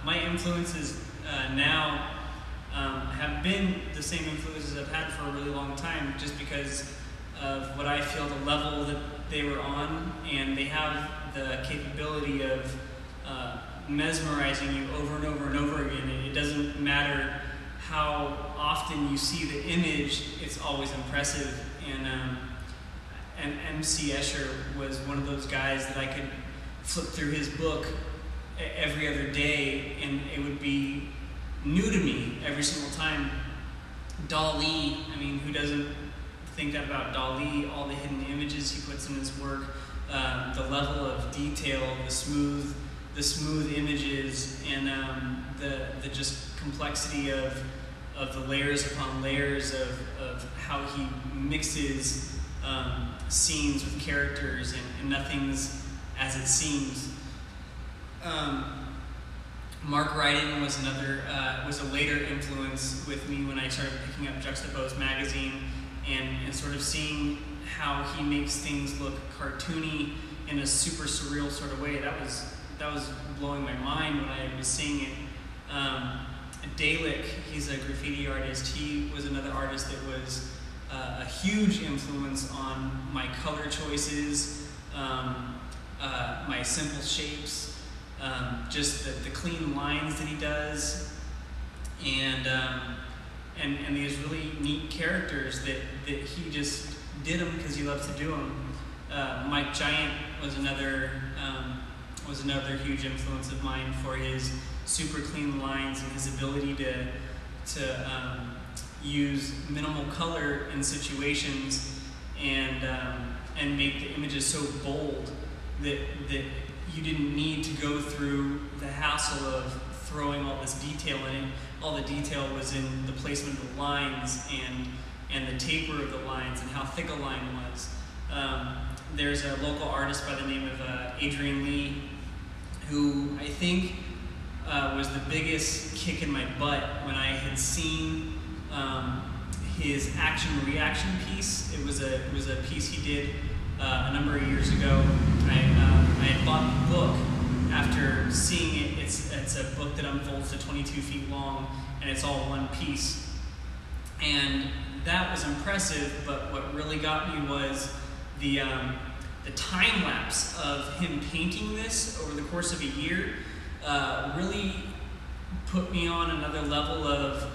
My influences now have been the same influences I've had for a really long time, just because of what I feel the level that they were on, and they have the capability of mesmerizing you over and over and over again. It doesn't matter how often you see the image, it's always impressive. And MC Escher was one of those guys that I could flip through his book every other day, and it would be new to me every single time. Dali, I mean, who doesn't think about Dali, all the hidden images he puts in his work, the level of detail, the smooth images, and the just complexity of the layers upon layers of how he mixes scenes with characters, and nothing's as it seems. Mark Ryden was was a later influence with me when I started picking up Juxtapoz magazine, and sort of seeing how he makes things look cartoony in a super surreal sort of way. That was blowing my mind when I was seeing it. Dalek, he's a graffiti artist. He was another artist that was a huge influence on my color choices, my simple shapes, just the clean lines that he does, and these really neat characters that he just did them because he loves to do them. Mike Giant was another huge influence of mine for his super clean lines and his ability to use minimal color in situations and make the images so bold that you didn't need to go through the hassle of throwing all this detail in. All the detail was in the placement of the lines and the taper of the lines and how thick a line was. There's a local artist by the name of Adrian Lee, who I think was the biggest kick in my butt when I had seen his action-reaction piece. It was a piece he did a number of years ago. I had bought the book after seeing it. It's a book that unfolds to 22 feet long, and it's all one piece. And that was impressive, but what really got me was the time lapse of him painting this over the course of a year. Really put me on another level of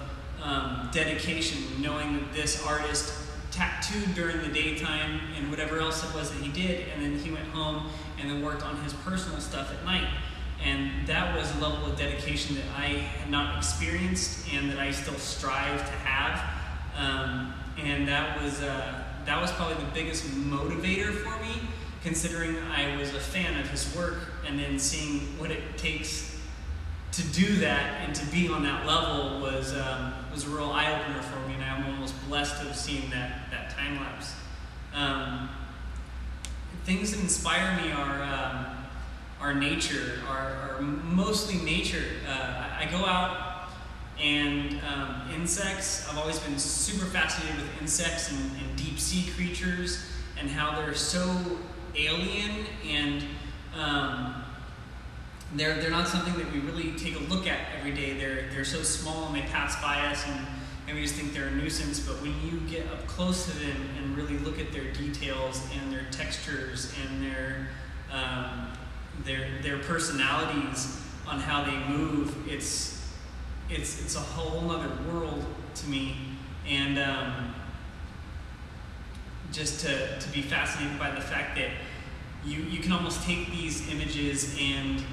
dedication, knowing that this artist tattooed during the daytime and whatever else it was that he did, and then he went home and then worked on his personal stuff at night. And that was a level of dedication that I had not experienced and that I still strive to have. And that was probably the biggest motivator for me, considering I was a fan of his work, and then seeing what it takes to do that and to be on that level was a real eye-opener for me, and I'm almost blessed to have seen that time lapse. Things that inspire me are nature, are mostly nature. I go out and insects. I've always been super fascinated with insects and deep sea creatures and how they're so alien, and they're not something that we really take a look at every day. They're so small and they pass by us, and we just think they're a nuisance. But when you get up close to them and really look at their details and their textures and their personalities on how they move, it's a whole other world to me. And just to be fascinated by the fact that you can almost take these images and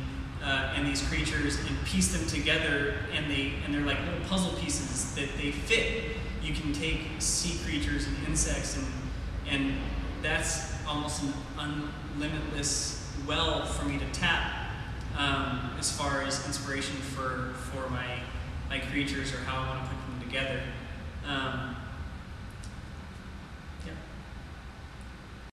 these creatures and piece them together, and they're like little puzzle pieces that they fit. You can take sea creatures and insects, and that's almost an unlimitless well for me to tap as far as inspiration for my creatures or how I want to put them together.